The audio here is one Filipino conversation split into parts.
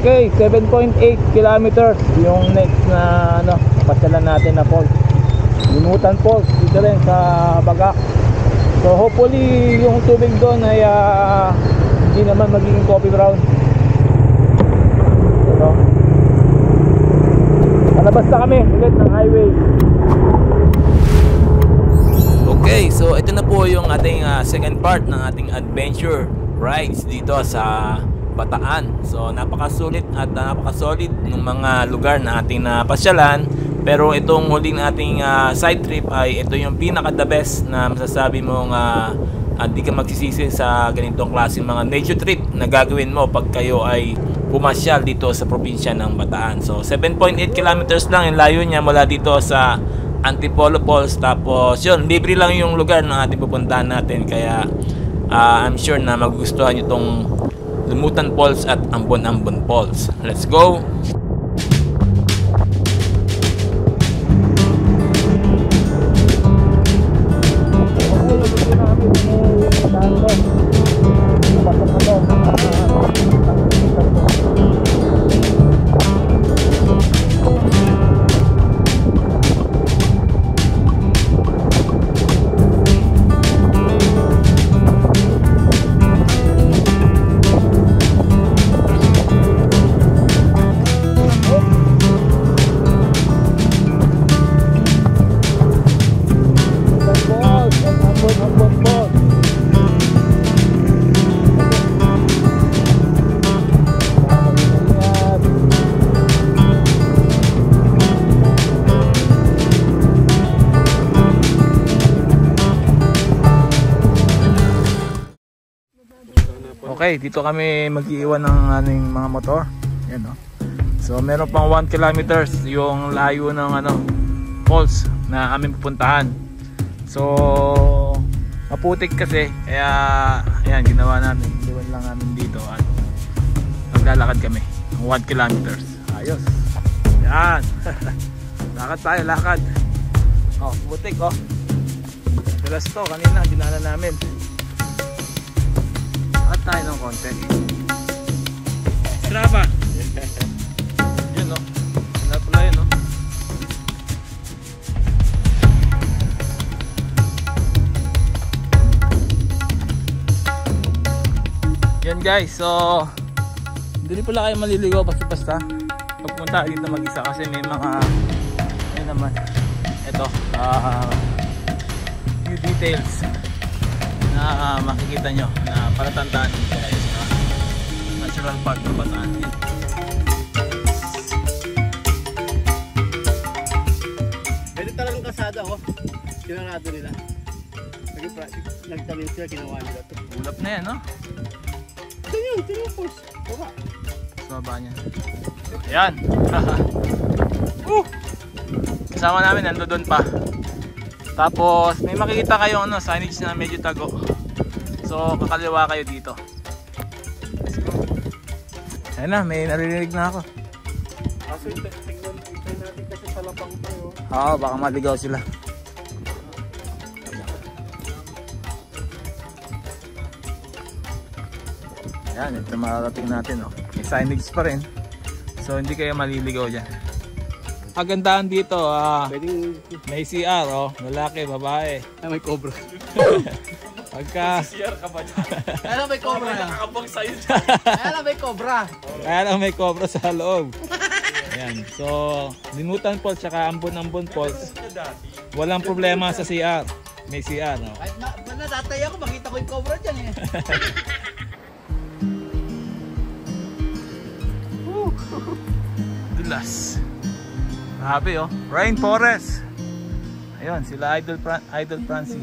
Okay, 7.8 kilometers yung next na ano, pasyalan natin na falls. Limutan Falls dito rin sa Bagak. So hopefully yung tubig doon ay hindi naman magiging coffee brown. So, palabas na kami ulit ng highway. Okay, so ito na po yung ating second part ng ating adventure rides dito sa Bataan. So napakasulit at napakasolid ng mga lugar na ating napasyalan. Pero itong huling ating side trip ay ito yung pinaka the best na masasabi mong hindi ka magsisisi sa ganitong klaseng mga nature trip na gagawin mo pag kayo ay pumasyal dito sa probinsya ng Bataan. So 7.8 kilometers lang yung layo niya mula dito sa Antipolo Falls. Tapos yun, libre lang yung lugar na ating pupuntahan natin. Kaya I'm sure na magugustuhan nyo itong Limutan Falls at Ambon-Ambon Falls. Let's go! Okay, dito kami mag-iwan ng aming mga motor. Yan, no? So meron pang 1 kilometers yung layo ng falls na aming pupuntahan. So maputik kasi, kaya ayan, ginawa namin, iwan lang namin dito at maglalakad kami ng 1 kilometers. Ayos. Yan. Lakad tayo, lakad. Oh, putik, oh. Dalas to, kanina dinala namin. At tayo ng konti. Strava. Yun, no? Sinat pala yun, no? Yan guys, so hindi pala kayo maliligaw basta-basta pagpunta dito mag-isa kasi may mga ayun naman, ito few details na makikita nyo na palatandaan nyo guys sa natural park ng Bataan. Pwede talagang kasada, oh. Sinarado nila. Nagtanim sila, ginawa nila ito. Ulap na yan, no? Ito yun, falls. Baba. Sa baba niya. Ayan. Kasama namin, nando doon pa. Tapos may makikita kayong signage na medyo tago. So kakaliwa kayo dito. Ayun na, may naririnig na ako. Kaso tingnan natin kasi palapang tayo. Oo, baka maligaw sila. Ayan, ito makarating natin, oh. May signage pa rin. So hindi kayo maliligaw dyan. Kagandahan dito, Pwedeng may CR, oh, lalaki, babae. ay, may cobra. Pagka CR ka ba dyan? Kaya lang may cobra. Nakakabang sa'yo. Kaya lang may cobra. kaya lang may cobra sa loob. Ayan, so Limutan Falls tsaka Ambon-Ambon Falls, walang problema sa CR. May CR, no? Kahit natatay ako, makita ko yung cobra dyan eh. Dulas. Grabe, oh. Rainforest. Ayun, sila Idol Francie.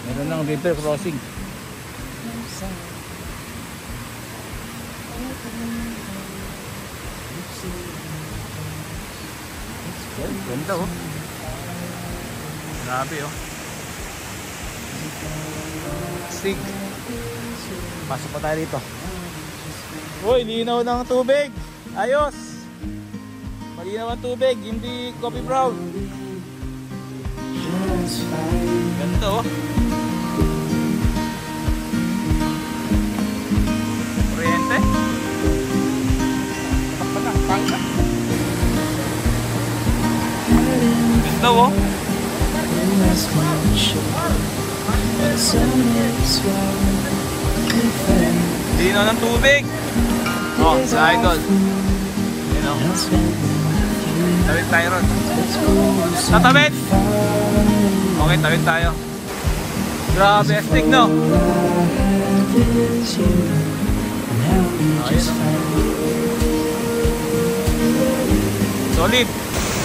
Meron ng river crossing. Yan, ganda, oh. Grabe, oh. Sig. Pasok pa tayo dito. Uy, linaw ng tubig. Ayos. Malinaw ang tubig, hindi coffee brown. Ganda, oh. Lino ng tubig. Oh, sa idol. You know. Tawid tayo ron. Tatawid! Okay, tawid tayo. Grabe, astig, no? Oh, solid.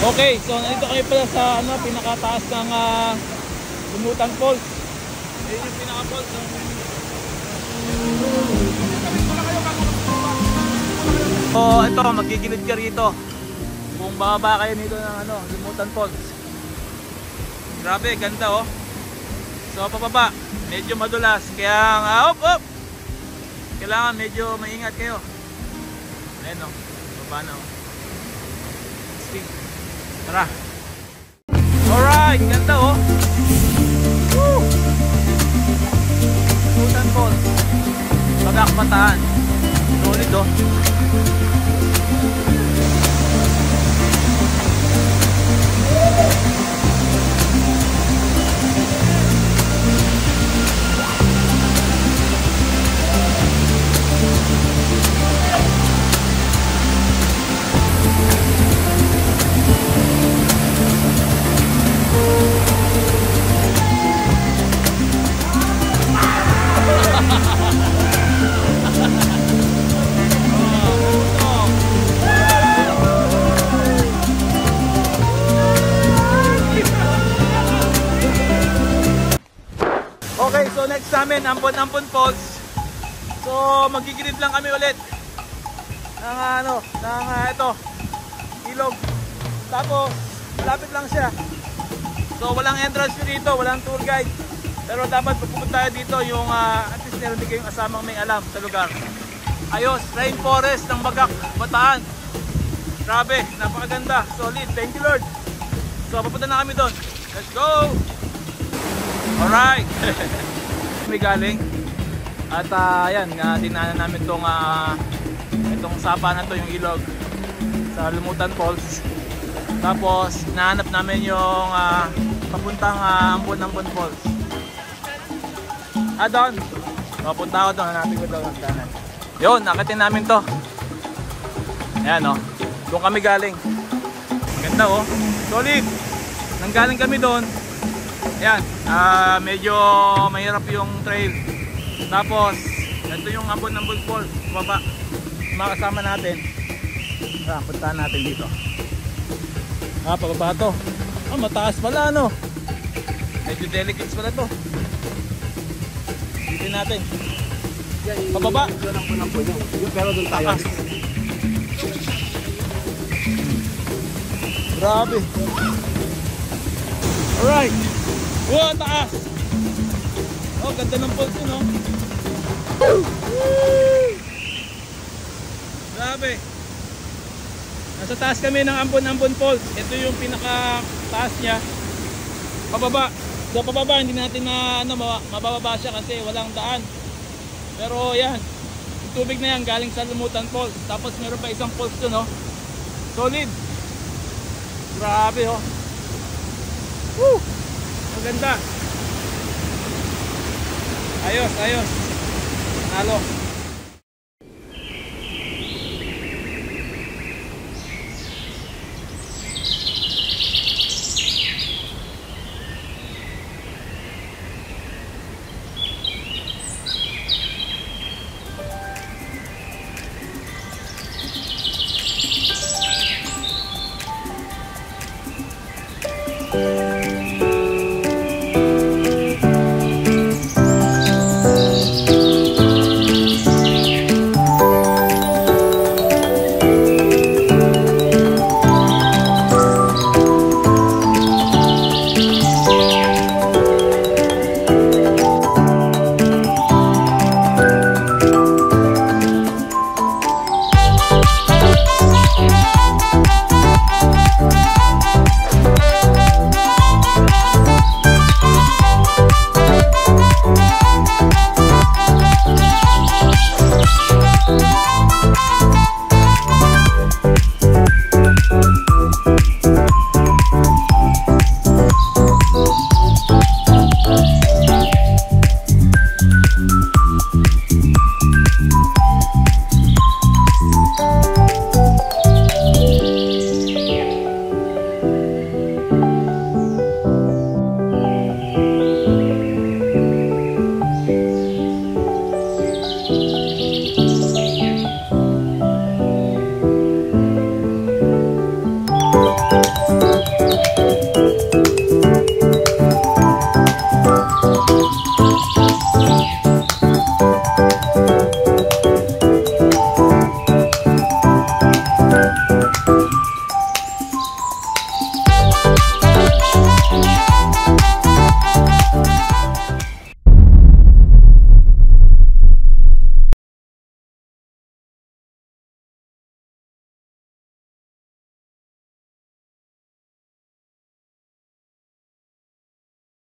Okay, so nandito kayo pala sa pinakataas ng Lumutan Falls. Ayun yung pinaka-falls. So ito, magkikilid ka rito kung bababa kayo nito ng Lumutan Falls. Grabe, ganda oh. So pababa, medyo madulas, kaya kailangan medyo maingat kayo. Ayan o, baba na o. Sige, tara. Alright, ganda o. Woo! Lumutan Falls, Bagak Bataan. Solid o. Okay, so next namin, Ampon Falls. So magigilid lang kami ulit ng ito, ilog. Tapos malapit lang siya. So walang entrance dito, walang tour guide. Pero dapat pupunta tayo dito yung at least meron din kayong asamang may alam sa lugar. Ayos, rainforest ng Bagak Bataan. Grabe, napakaganda, solid. Thank you Lord. So papunta na kami doon. Let's go! Alright. May galing. At ayan, dinaanan namin itong sapa na to, yung ilog sa Lumutan Falls. Tapos nahanap namin yung papuntang Ampon Falls. Doon. Papunta ako doon, hanapin ko doon ang kanan. Yun, nakitin namin to. Ayan o, doon kami galing. Maganda o, solid. Nanggaling kami doon. Ayan, medyo mahirap yung trail. Tapos ito yung Ampon Falls, baba. Makasama natin. Puntahan natin dito. Pababa to. Mataas pala no. Medyo delicate pala to. Dito natin. Pababa. Pero doon tayo. Grabe. Alright. Wow, taas. Oh, ganda ng falls yun, oh. Grabe. Nasa taas kami ng Ampon Falls. Ito yung pinaka taas niya. Pababa. So pababa, hindi natin mabababa siya kasi walang daan. Pero yan, yung tubig na yan galing sa Lumutan Falls. Tapos meron pa isang falls dun, oh. Solid. Grabe, oh. Woo! Maganda. Ayos, ayos. Nalo.